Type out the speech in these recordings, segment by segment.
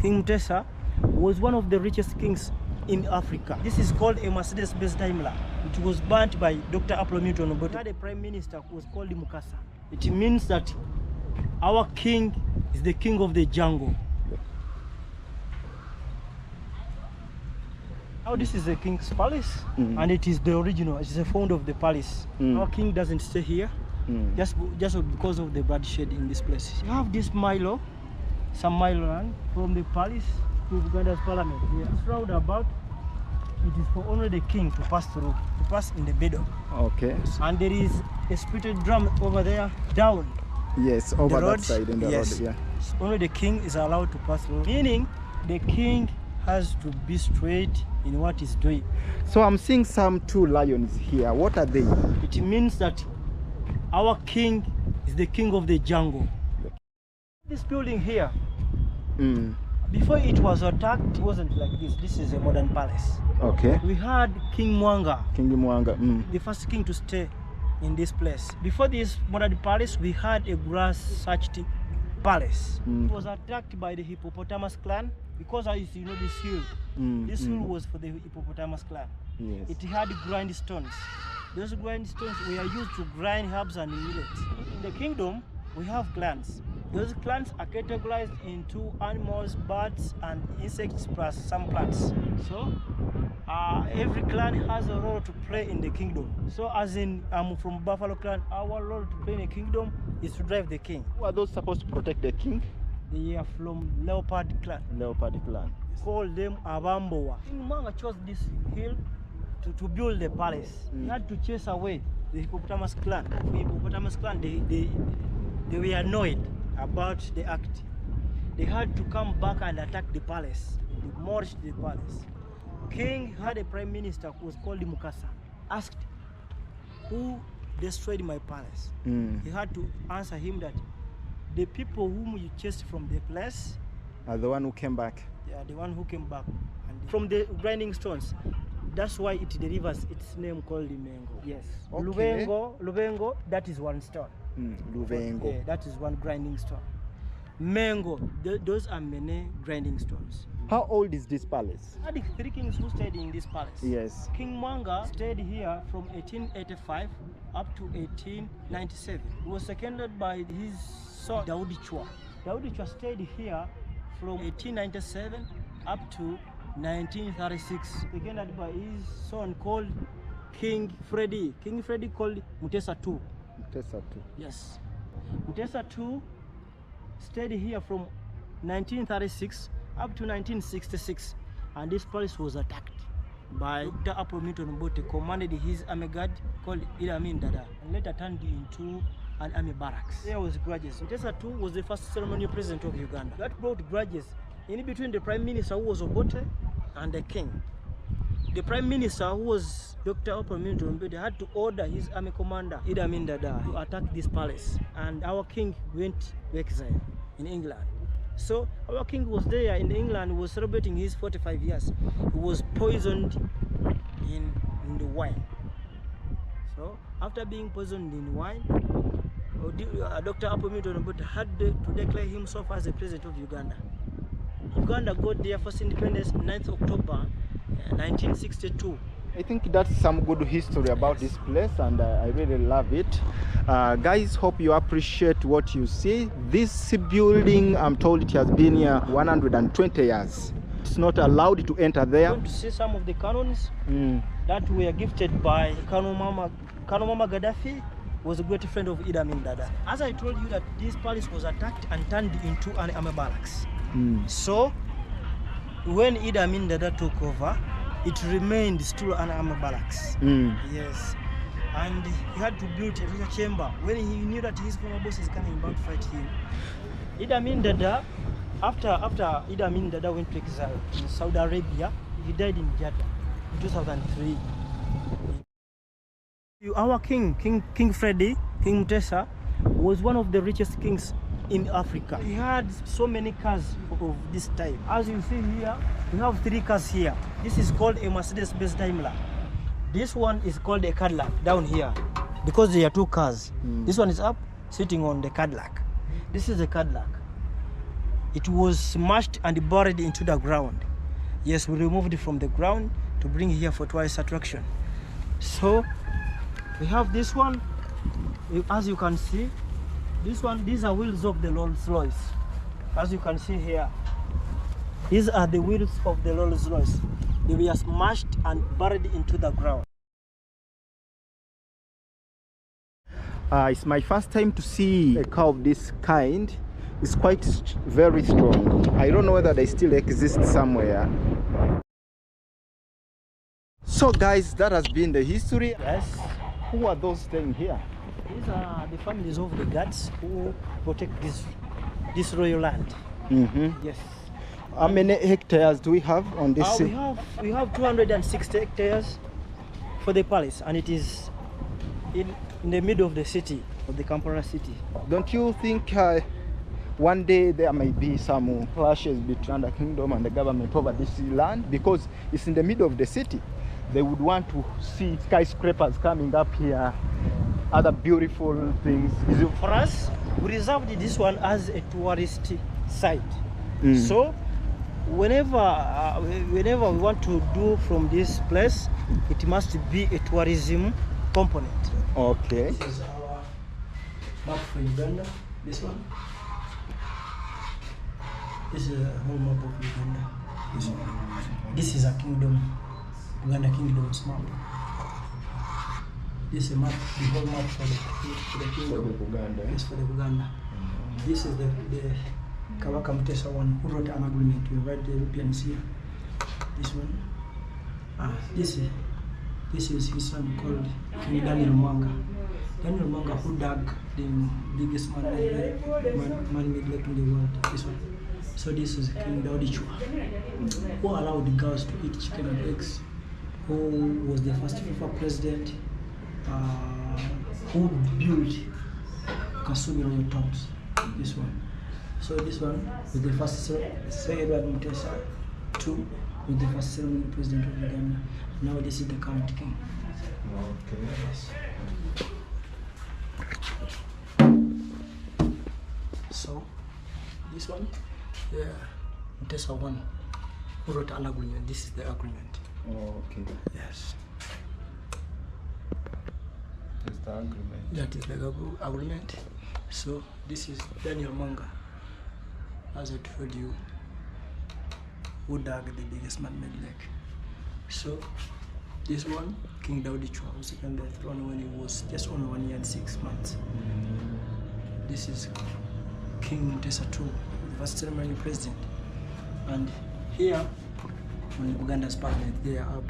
King Mutesa was one of the richest kings in Africa. This is called a Mercedes-Benz Daimler. It was burnt by Dr. Apollo Newton, but had a prime minister who was called Mukasa. It means that our king is the king of the jungle. Now this is the king's palace, and it is the original. It is the founder of the palace. Our king doesn't stay here, just because of the bloodshed in this place. You have this Milo, some Milo land from the palace to Uganda's parliament. It's round about. It is for only the king to pass through, to pass in the middle. Okay. And there is a spirited drum over there, down. Yes, over that side in the road. Yeah. Only the king is allowed to pass through, meaning the king has to be straight in what he's doing. So I'm seeing some two lions here. What are they? It means that our king is the king of the jungle. This building here, before it was attacked, it wasn't like this. This is a modern palace. Okay. We had King Mwanga, the first king to stay in this place. Before this modern palace, we had a grass-thatched palace. It was attacked by the hippopotamus clan because, as you know, this hill. This hill was for the hippopotamus clan. Yes. It had grindstones. Those grindstones were used to grind herbs and millets. In the kingdom, we have clans. Those clans are categorized into animals, birds, and insects, plus some plants. So every clan has a role to play in the kingdom. So as in, I'm from Buffalo clan, our role to play in the kingdom is to drive the king. Who are those supposed to protect the king? They are from Leopard clan. Leopard clan. Call them Abamboa. King Mwanga chose this hill to build the palace. He had to chase away the hippopotamus clan. The hippopotamus clan, they were annoyed about the act. They had to come back and attack the palace, demolish the palace. King had a prime minister who was called Mukasa. Asked, who destroyed my palace? He had to answer him that the people whom you chased from the place are the one who came back. Yeah, the one who came back. And from the grinding stones, that's why it delivers its name called Lubengo. Yes. Okay. Lubengo, that is one stone. Lubengo. Yeah, that is one grinding stone. Mengo, those are many grinding stones. How old is this palace? There are three kings who stayed in this palace. Yes. King Mwanga stayed here from 1885 up to 1897. He was seconded by his son Daudi Chwa. Daudi Chwa stayed here from 1897 up to 1936. Seconded by his son called King Freddy. King Freddy called Mutesa II. Mutesa II. Yes. Mutesa II stayed here from 1936 up to 1966, and this palace was attacked by Dr. Apollo Newton, commanded his army guard called Idi Amin Dada, and later turned into an army barracks. There was grudges. Mutesa II was the first ceremonial president of Uganda. That brought grudges in between the prime minister, who was Obote, and the king. The prime minister, who was Dr. Apollo Newton, had to order his army commander Idi Amin Dada to attack this palace, and our king went to exile in England. So our king was there in England, was celebrating his 45 years. He was poisoned in the wine. So after being poisoned in wine, Dr. Apollo Newton had to declare himself as the president of Uganda. Uganda got their first independence 9th October 1962. I think that's some good history about this place, and I really love it. Guys, hope you appreciate what you see. This building, I'm told it has been here 120 years. It's not allowed to enter there. I'm going to see some of the cannons that were gifted by Mama Gaddafi, was a great friend of Idi Amin Dada. As I told you, that this palace was attacked and turned into an army barracks. So when Idi Amin Dada took over, it remained still an army barracks. Yes. And he had to build a torture chamber when he knew that his former boss is coming back to fight him. Idi Amin Dada, after Idi Amin Dada went to exile in Saudi Arabia, he died in Jeddah in 2003. Our King Freddy, King Mutesa, was one of the richest kings in Africa. He had so many cars of this type. As you see here, we have 3 cars here. This is called a Mercedes-Benz Daimler. This one is called a Cadillac down here, because there are 2 cars. This one is up, sitting on the Cadillac. This is a Cadillac. it was smashed and buried into the ground. Yes, we removed it from the ground to bring here for tourist attraction. So we have this one, as you can see. This one, these are wheels of the Rolls Royce. As you can see here, these are the wheels of the Rolls Royce. They were smashed and buried into the ground. It's my first time to see a car of this kind. It's quite very strong. I don't know whether they still exist somewhere. So guys, that has been the history. Yes. Who are those staying here? These are the families of the guards who protect this royal land. Yes. How many hectares do we have on this? We have 260 hectares for the palace, and it is in the middle of the city, of the Kampala city. Don't you think one day there may be some clashes between the kingdom and the government over this land? Because it's in the middle of the city. They would want to see skyscrapers coming up here, other beautiful things. For us, we reserved this one as a tourist site. So whenever we want to do from this place, it must be a tourism component. Okay. This is our map for Uganda. This one. This is a whole map of Uganda. This one. This is a kingdom, Uganda kingdom's map. This is a map, the whole map for the kingdom. For the Uganda. Yes, for the Uganda. This is the Kabaka Mutesa one who wrote an agreement to invite the Europeans here. This one. This is his son called King Daniel Mwanga. Daniel Mwanga, who dug the biggest man-made lake in the world. This one. So this is King Daudichwa, who allowed the girls to eat chicken and eggs, who was the first FIFA president, who built Kasumi royal tombs. This one. So this one was the first Sir Edward Mutesa II was the first ceremony president of Uganda. Now this is the current king. Okay. Yes. So this one, Mutesa I, who wrote an agreement. This is the agreement. Okay. Yes. That's the agreement. That is the agreement. So this is Daniel Mwanga, as I told you, who dug the biggest man-made lake. So this one, King Daudichwa, was taken the throne when he was just only 1 year and 6 months. This is King Mutesa II, the first ceremony president. And here, when Uganda's parliament, they are up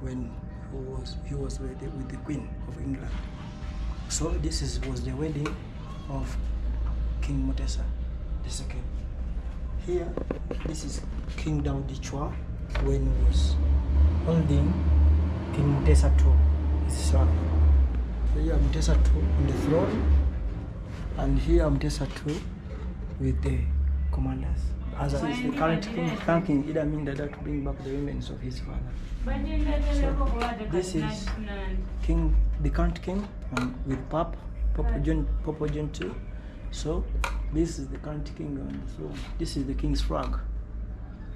when he was with the Queen of England. So this was the wedding of King Mutesa II. Here, this is King Daudichwa when he was holding King Mutesa II, his son. So here Mutesa II on the throne, and here Mutesa II with the commanders. As is the current king thanking Idi Amin Dada to bring back the remains of his father. So this is the current king with Papa John II. So this is the current king on the throne. This is the king's flag,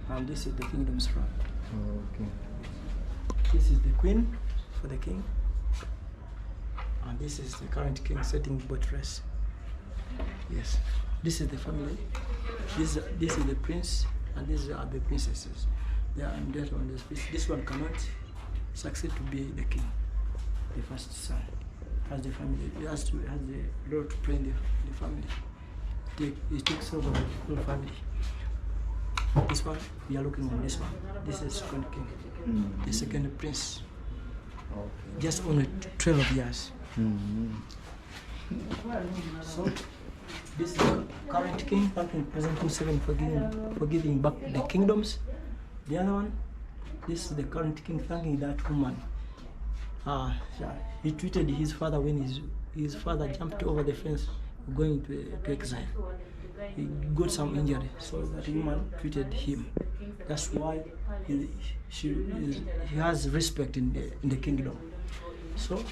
and this is the kingdom's flag. Okay. This is the queen for the king, and this is the current king setting boat race. Yes, this is the family. This is the prince, and these are the princesses. They are dead on this piece. This one cannot succeed to be the king, the first son. Has the family, has the role to play in the family. It takes over the whole family. This one, we are looking at this one. This is second king, the second prince. Okay. Just only 12 years. So this is the current king, thanking President Museveni for giving back the kingdoms. The other one, this is the current king thanking that woman. He treated his father when his father jumped over the fence going to exile. He got some injury, so that woman treated him. That's why he has respect in the kingdom. So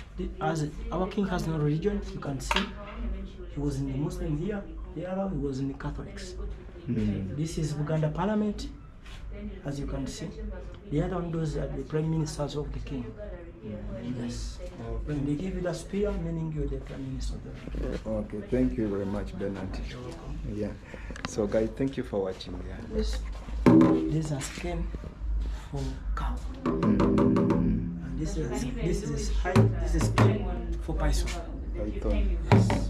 as our king has no religion, you can see he was in the Muslim here, the other he was in the Catholics. This is Buganda Parliament, as you can see. The other one, those are the prime ministers of the king. Yes. When they give you the spear, meaning you're the prime minister. Okay, thank you very much, Bernard. Yeah. So, guys, thank you for watching. Yeah. Yes. This is skin for cow. And this is skin for python. Python. Yes.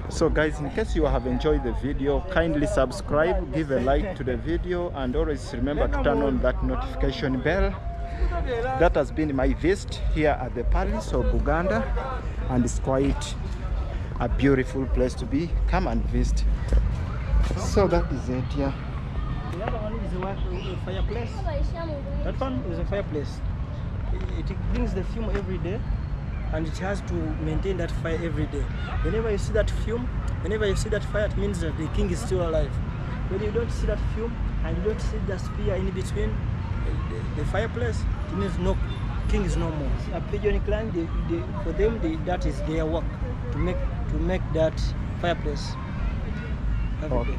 So guys, in case you have enjoyed the video, kindly subscribe, give a like to the video, and always remember to turn on that notification bell. That has been my visit here at the Palace of Buganda, and it's quite a beautiful place to be. Come and visit. So that is it, yeah. The other one is a fireplace. That one is a fireplace. It brings the fume every day, and it has to maintain that fire every day. Whenever you see that fume, whenever you see that fire, it means that the king is still alive. When you don't see that fume and you don't see the spear in between the fireplace, it means no king is no more. A pigeon clan, for them, that is their work to make that fireplace every day.